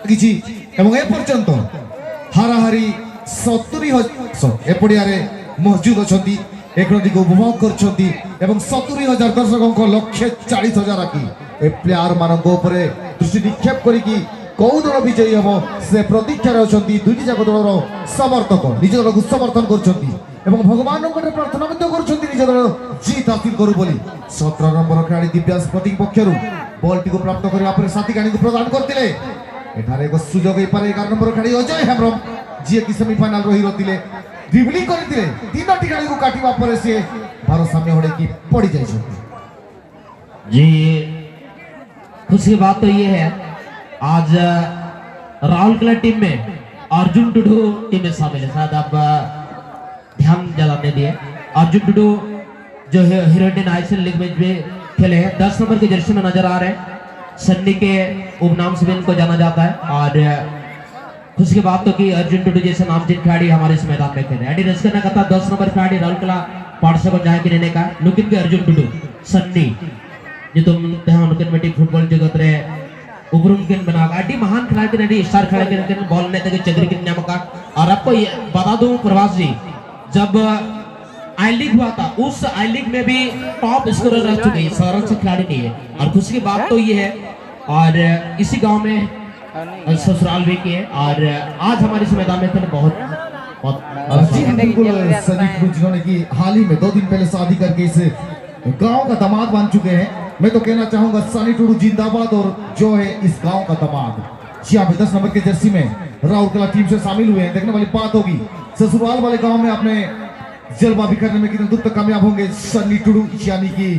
লাগিছি এবং এ পর্যন্ত হারাহারি 70,000 এপড়িয়ারে মহজুদ অছন্তি একটিকে উপভোগ করছন্তি এবং 70,000 দর্শকଙ୍କ লক্ষ্যে 40,000 রাখি এ প্লেয়ার ମାନଙ୍କ উপরে দৃষ্টি নিক্ষেপ করিকি কোউ দল বিজয়ী হব সে প্রতীক্ষারে অছন্তি দুইটি যাক দলর সমর্থক নিজ দলକୁ সমর্থন করছন্তি এবং ভগবানଙ୍କ ଠାରେ প্রার্থনা ମଧ୍ୟ କରୁଛନ୍ତି ନିଜ ଦଳ ଜିତ ହାସିଲ କରୁ ବୋଲି 17 নম্বର ଖେଳାଳି ଦିବ୍ୟା ସ୍ପୋର୍ଟିଂ ପକ୍ଷରୁ ବଲଟିକୁ ପ୍ରାପ୍ତ କରିବା ପରେ ସାଥିକାଣୀକୁ ପ୍ରଦାନ କରିଥିଲେ ଏଠାରେ ଏକ ସୁଯୋଗ ହେଇପାରେ 11 নম্বର ଖେଳାଳି ଅଜୟ ହେମ୍ରମ ଯିଏ କି ସେମିଫାଇନାଲର ହିରୋ ଥିଲେ ଡ୍ରିବଲିଂ କରିଥିଲେ ତିନୋଟି ଖେଳାଳିକୁ କାଟିବା ପରେ ସେ ଭାରସାମ୍ୟ ହରେଇକି ପଡ଼ି ଯାଇଛନ୍ତି जी खुशी की बात तो ये है आज राउरकेला टीम में अर्जुन टुडू टीम में शामिल है शायद आप ध्यान जलाने दिए अर्जुन टुडू जो है हीरो इंडियन आईसीएल लीग में भी खेले हैं 10 नंबर की जर्सी में नजर आ रहे हैं सन्नी के उपनाम से भी इनको जाना जाता है और खुशी की बात तो कि अर्जुन टुडू जैसे नामचीन खिलाड़ी हमारे इस मैदान में खेले एडी रस्कर ने कहा 10 नंबर खिलाड़ी राउरकेला पार्षद को जाए कि रहने का लुकिन के अर्जुन टुडू सन्नी जो तुम उनके फुटबॉल जगत रे उबरुम के बना अड्डी महान खिलाड़ी ने स्टार खिलाड़ी के बॉल ने तक चक्री के नमका और आपको बता दूं प्रवास जी जब आई लीग हुआ था उस आई लीग में भी टॉप स्कोरर रह चुके हैं सर्वोच्च खिलाड़ी नहीं है और खुशी की बात तो ये है और इसी गांव में ससुराल भी किए और आज हमारे इस मैदान में बहुत जी बिल्कुल सनी टुडू जिन्होंने की हाल ही में 2 दिन पहले शादी करके इस गांव का दामाद बन चुके हैं मैं तो कहना चाहूंगा सनी टुडू जिंदाबाद और जो है इस गांव का दामाद जी हाँ 10 नंबर की जर्सी में राउरकेला टीम से शामिल हुए हैं देखने वाली बात होगी ससुराल वाले गांव में अपने जलवा बिखरने में कितने दूर तक कामयाब होंगे सनी टुडू यानी कि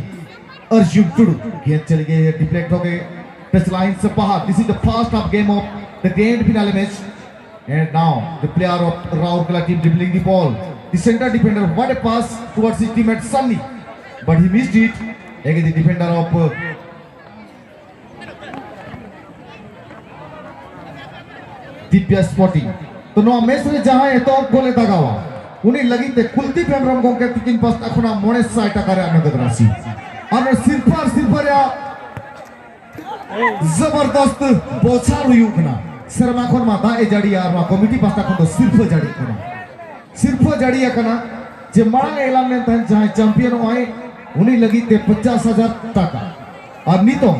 अर्जुन टुडू गेंद चली गई है डिफ्लेक्ट हो गए टच लाइन से बाहर this is the first half game of the grand finale match and now the player of Raurkela team dribbling the ball the center defender what a pass towards his teammate Sunny but he missed it again the defender of Divyas Sporting तो no match में जहां है तो गोले दगावा उन्हें लगी थे कुलदीप हेम्ब्रम को के तीन पास अखना मोने साइटा करे नगद राशि और सिर्फर या जबरदस्त बोछार हुयुकना शर्मा खोन माता ए जड़ी यार मा कमिटी पास्ता खोन तो सिर्फ जड़ी कना जे मांग ऐलान ने तन जहां चैंपियन आए उन्हें लगी थे 50,000 टका और नीतो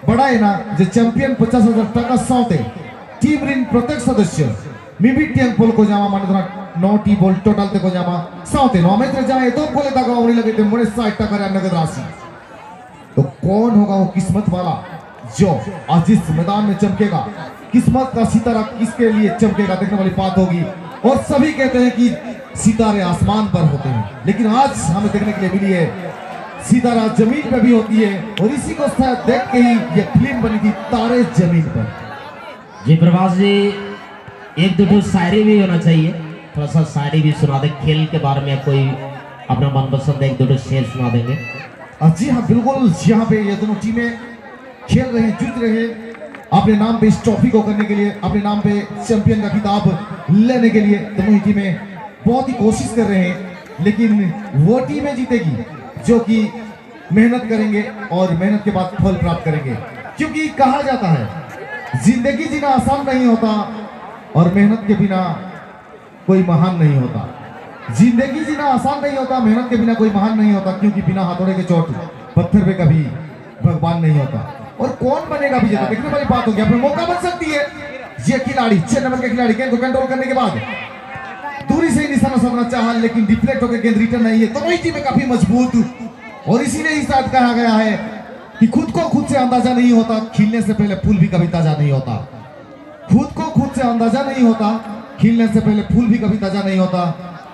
बड़ा है ना जे चैंपियन 50,000 टका साउते टीम रिन प्रत्येक सदस्य मिबी टीम पोल को जामा माने तो 9 टी बॉल टोटल ते को जामा साउते नो मैच रे जाए तो गोले दगा उन्हें लगे थे मोने 60 टका रे नगद राशि तो कौन होगा वो किस्मत वाला जो आज इस मैदान में चमकेगा किस्मत का सितारा किसके लिए चमकेगा देखने वाली बात होगी और सभी कहते हैं कि सितारे आसमान पर होते हैं लेकिन आज हमें देखने के लिए मिली है सितारा जमीन पर भी होती है और इसी को शायद देख के ही ये फिल्म बनी थी तारे जमीन पर जी प्रभास जी एक दो शायरी भी होना चाहिए थोड़ा सा शायरी भी सुना दे खेल के बारे में कोई अपना मनपसंद एक दो शेर सुना देंगे जी हाँ बिल्कुल यहाँ पे ये दोनों टीमें खेल रहे हैं जूझ रहे हैं अपने नाम पे इस ट्रॉफी को करने के लिए अपने नाम पे चैंपियन का खिताब लेने के लिए दोनों ही टीमें बहुत ही कोशिश कर रहे हैं लेकिन वो टीमें जीतेगी जो कि मेहनत करेंगे और मेहनत के बाद फल प्राप्त करेंगे क्योंकि कहा जाता है जिंदगी जीना आसान नहीं होता और मेहनत के बिना कोई महान नहीं होता जिंदगी जीना आसान नहीं होता मेहनत के बिना कोई महान नहीं होता क्योंकि बिना हथौड़े के चोट पत्थर पे कभी भगवान नहीं होता और कौन बनेगा विजेता देखने वाली बात होगी अपने मौका बन सकती है ये खिलाड़ी 6 नंबर के खिलाड़ी गेंद को कंट्रोल करने के बाद दूरी से ही निशाना साधना चाहा लेकिन डिफ्लेक्ट होकर गेंद रिटर्न नहीं है दोनों ही टीमें काफी मजबूत और इसीलिए ही साथ कहा गया है कि खुद को खुद से अंदाजा नहीं होता खिलने से पहले फूल भी कभी ताजा नहीं होता खुद को खुद से अंदाजा नहीं होता खिलने से पहले फूल भी कभी ताजा नहीं होता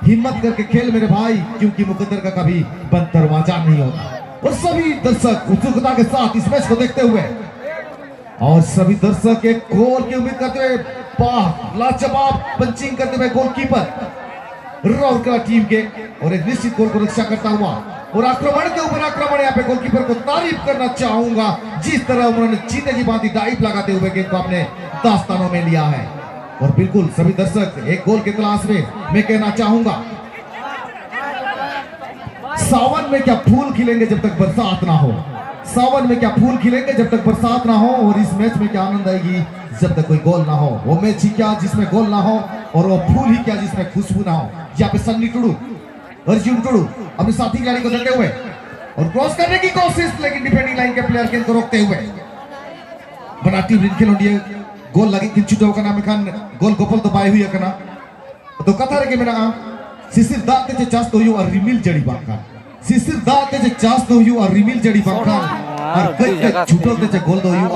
हिम्मत करके खेल मेरे भाई क्योंकि मुकद्दर का कभी बंद दरवाजा नहीं होता और सभी दर्शक उत्सुकता के साथ इस मैच को देखते हुए और सभी दर्शक एक गोल की उम्मीद करते हुए लाजवाब पंचिंग करते हुए गोलकीपर राउरकेला टीम के और एक निश्चित गोल को रक्षा करता हुआ और आक्रमण के ऊपर आक्रमण यहाँ पे गोलकीपर को तारीफ करना चाहूंगा जिस तरह उन्होंने चीते की बांधी डाइव लगाते हुए गेंद को अपने दास्तानों में लिया है और बिल्कुल सभी दर्शक एक गोल के तलाश में मैं कहना चाहूंगा सावन में क्या फूल खिलेंगे जब तक बरसात ना हो सावन में क्या फूल खिलेंगे जब तक बरसात ना हो और इस मैच में क्या आनंद आएगी जब तक कोई गोल ना हो। वो मैच ही क्या जिसमें गोल ना हो, और वो फूल ही क्या जिसमें खुशबू ना हो। यहाँ पे सन्नी टुडू, अर्जुन टुडू अपने साथी खिलाड़ी को धरते हुए और क्रॉस करने की कोशिश, लेकिन डिफेंडिंग लाइन के प्लेयर के रोकते हुए बना team Rin खेलोंडिया goal lagi kincudo kana mekan gol gopol to bai huya kana to kata rege mena sisir da te chas to yu ar rimil jadi bangka sisir da te chas to yu ar rimil jadi bangka ar kai chuto te gol do yu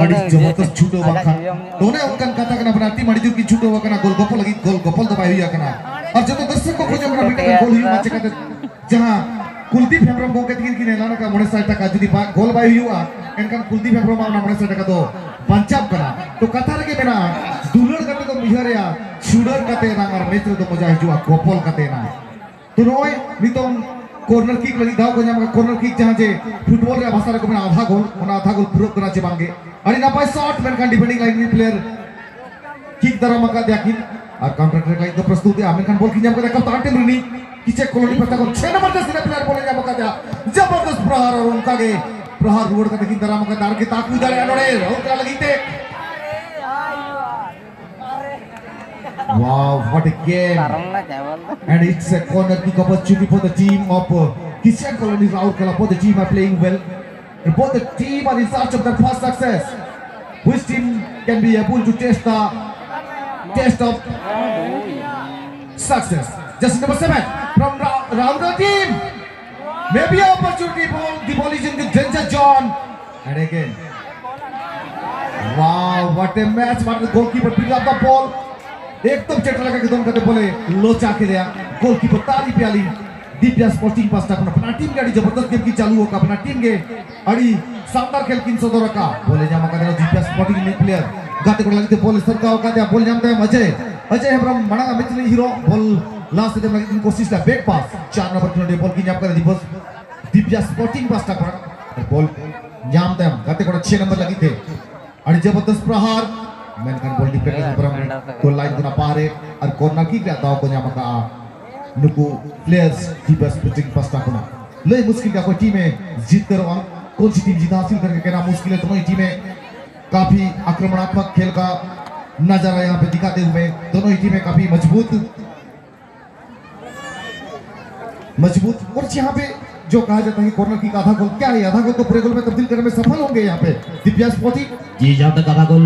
adi jabardast chuto bangka to ne unkan kata kana bana team adi ju chuto kana gol gopol lagi gol gopol to bai huya kana ar joto darsok ko khoje mena bita gol yu mache kate jahan Kuldeep Hembrom को कतिकिन किने लाना का मोड़े side तक जुदी goal by हुआ एनकन कुलदीप हेम्ब्रम आना मोड़े साइड का तो पंचाब करा तो कथा रगे मेना दुलर कते तो मिहरिया शूटर कते ना और मैच तो मजा हिजुआ गोपल कते ना तो नोय नितों कॉर्नर किक लगी दाव को जाम कॉर्नर किक जहां जे फुटबॉल रे भाषा रे को आधा गोल पूरा करा चे बांगे अरे ना पाए शॉट मेनकन डिफेंडिंग लाइन प्लेयर किक दरा मका द्याकिन और काउंटर अटैक लाइन तो प्रस्तुत है अमेरिकन बॉल की जाम को कप्तान टीम रुनी किचे कॉलोनी पता को 6 नंबर से प्लेयर बोले जा मका दिया जबरदस्त प्रहार और उनका के प्रहार रोड का देखिन दरा मका दार के ताकू जाले अनोड़े रोकरा लगीते wow what a game and it's a corner kick opportunity for the team of Kishan Colony Raurkela. Both the team are playing well and both the team are in search of their first success. Which team can be able to test of success? Just number 7 from Raurkela team. Maybe an opportunity for the ball is in the danger zone. And again, wow, what a match! What the goalkeeper picked up the ball. एकदम चेट लगा के दोन कते बोले लोचा के दिया गोलकीपर ताली प्याली दिव्या स्पोर्टिंग पास्टा अपना टीम गाड़ी जबरदस्त गेम की चालू होगा अपना टीम के अड़ी शानदार खेल किन सोदर का बोले जामा का दिव्या स्पोर्टिंग में प्लेयर गाते को लगते बोल सरका होगा दिया बोल जानते हैं अजय हेम्ब्रम मना मिचले हीरो बॉल लास्ट से लगी कोशिश का बैक पास 4 नंबर खिलाड़ी बॉल की जाम कर दिव्या स्पोर्टिंग पास्टा पर बॉल जानते हैं गाते को 6 नंबर लगी थे अड़ी जबरदस्त प्रहार मेनकन बॉल डिफेंडर पर तो लाइन गुना पारे और कॉर्नर किक आता को न्यामा का नुकु प्लेयर्स दीपस पिचिंग पास्ता को ले मुश्किल का कोई टीम है जीत कर कौन सी टीम जीत हासिल करके कहना मुश्किल है। दोनों ही टीमें काफी आक्रामणात्मक खेल का नजारा यहाँ पे दिखाते हुए दोनों ही टीमें काफी मजबूत और यहाँ पे जो कहा जाता है कॉर्नर किक आधा गोल क्या है आधा गोल तो पूरे गोल में तब्दील करने में सफल होंगे यहाँ पे दिव्या स्पोर्टिंग जी जहाँ तक आधा गोल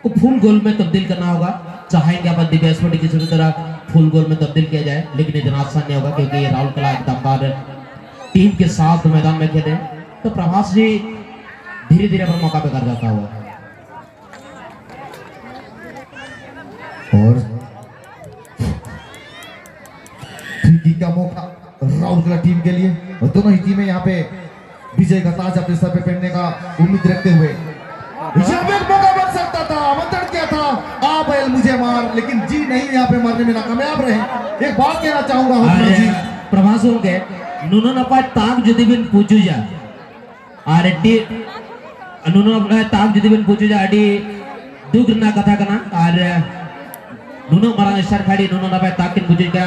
को फुल गोल में तब्दील करना होगा चाहेंगे अपन दिव्या स्पोर्टिंग किसी भी तरह फुल गोल में तब्दील किया जाए लेकिन इतना आसान नहीं होगा क्योंकि राउरकेला एक दमदार टीम के साथ मैदान में खेले तो प्रभास जी धीरे धीरे अपना मौका पे कर जाता हुआ और फ्री का मौका राउरकेला टीम के लिए और दोनों ही टीमें यहाँ पे विजय का ताज अपने सर पे पहनने का उम्मीद रखते हुए यहाँ पे एक मौका बन सकता था आमंत्रण किया था आ बैल मुझे मार लेकिन जी नहीं यहाँ पे मारने में नाकामयाब रहे। एक बात कहना चाहूंगा जी प्रभास होंगे नुनो नपा ताक जदी बिन पूछू जा आरटी नुनो नपा ताक जदी बिन पूछू जा आडी दुग ना कथा कना और नुनो मरांग स्टार खाड़ी नुनो नपा ताक किन पूछू जा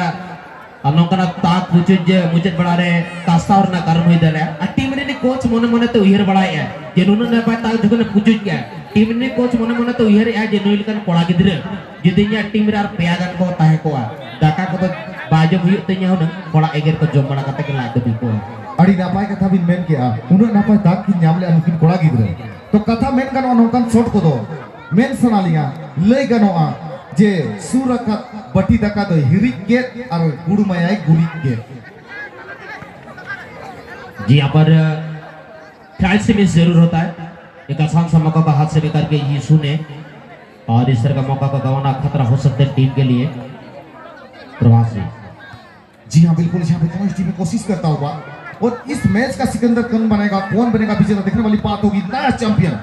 नौकना ताक पूछू जे मुझे बड़ा रे कास्ता और ना कर्म हुई दले टीम ने कोच मोने मोने तो उहिर बड़ा है जे नुनो नपा ताक जखन पूछू गया टीम ने कोच मोने मोने तो उहिर है जे नुइल कन कोड़ा गिद्रे जदिnya टीम रे आर पेयागान को ताहे को दाका को तो बाजो हुई तenya हुन कोड़ा एगर को जम बड़ा कते के लाग दे को अड़ी नापाय कथा बिन मेन के उनो नापाय ताक की ᱧᱟᱢले अनुकिन कोड़ा गिद्रे तो कथा मेन गनो नोकन शॉट को दो मेन सनालिया लय गनोआ जे सूरका बटी दका दो हिरिक के और गुडुमाय गुरिक के जी यहाँ पर ट्रायल से मिस जरूर होता है एक आसान सा मौका का हाथ से लेकर के यीशु ने और इस तरह का मौका का गंवाना खतरा हो सकता है टीम के लिए प्रवासी जी हाँ बिल्कुल यहाँ पे दोनों टीम कोशिश करता होगा और इस मैच का सिकंदर कौन बनेगा कौन बनेगा विजेता देखने वाली बात होगी नया चैंपियन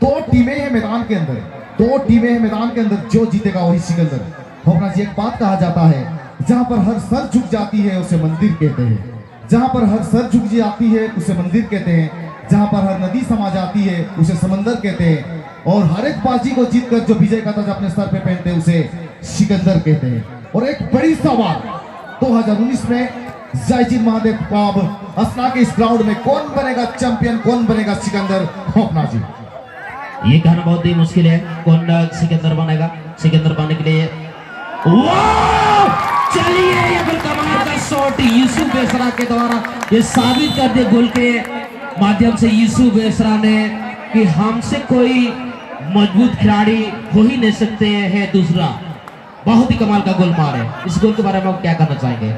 दो टीमें हैं मैदान के अंदर जो जीतेगा वही सिकंदर। भवना जी एक बात कहा जाता है जहाँ पर हर सर झुक जाती है उसे मंदिर कहते हैं जहाँ पर हर सर झुक जाती है उसे मंदिर कहते हैं जहाँ पर हर नदी समा जाती है उसे समंदर कहते हैं और हर एक बाजी को जीतकर जो विजय का ताज अपने सर पे पहनते हैं उसे सिकंदर कहते हैं। और एक बड़ी सवाल 2019 में जयजीत महादेव क्लब असना के इस ग्राउंड में कौन बनेगा चैंपियन कौन बनेगा सिकंदर। अपना जी ये कहना बहुत ही मुश्किल है कौन सिकंदर बनेगा। सिकंदर बनने के लिए वाह! चलिए ये फिर कमाल का शॉट यूसुफ बेसरा के द्वारा ये साबित कर दिया गोल के माध्यम से यूसुफ बेसरा ने कि हमसे कोई मजबूत खिलाड़ी हो ही नहीं सकते हैं। दूसरा बहुत ही कमाल का गोल मारे। इस गोल के बारे में आप क्या कहना चाहेंगे?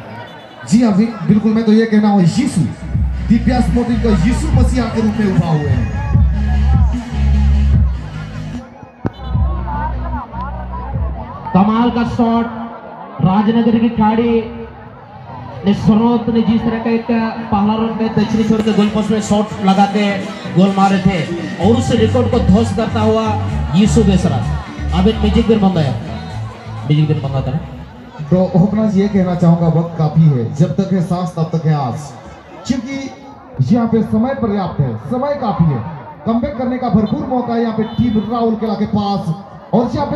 जी हाँ बिल्कुल, मैं तो ये कहना हूँ यीशु दिव्या स्पोर्टिंग का यीशु मसीहा के रूप में उभा हुए हैं। कमाल का शॉट राजनगर की खिलाड़ी ने सरोत ने जिस तरह का एक पहला राउंड में दक्षिणी छोर के गोल पोस्ट में शॉट लगा के गोल मारे थे और उस रिकॉर्ड को ध्वस्त करता हुआ यूसुफ बेसरा अब एक म्यूजिक भी बंदा है। म्यूजिक भी बंदा था। तो ओपनर ये कहना चाहूंगा वक्त काफी है, जब तक है सांस तब तक है आस, क्योंकि यहाँ पे समय पर्याप्त है, समय काफी है, कमबैक करने का भरपूर मौका है यहाँ पे टीम राउरकेला के पास। और यहाँ पे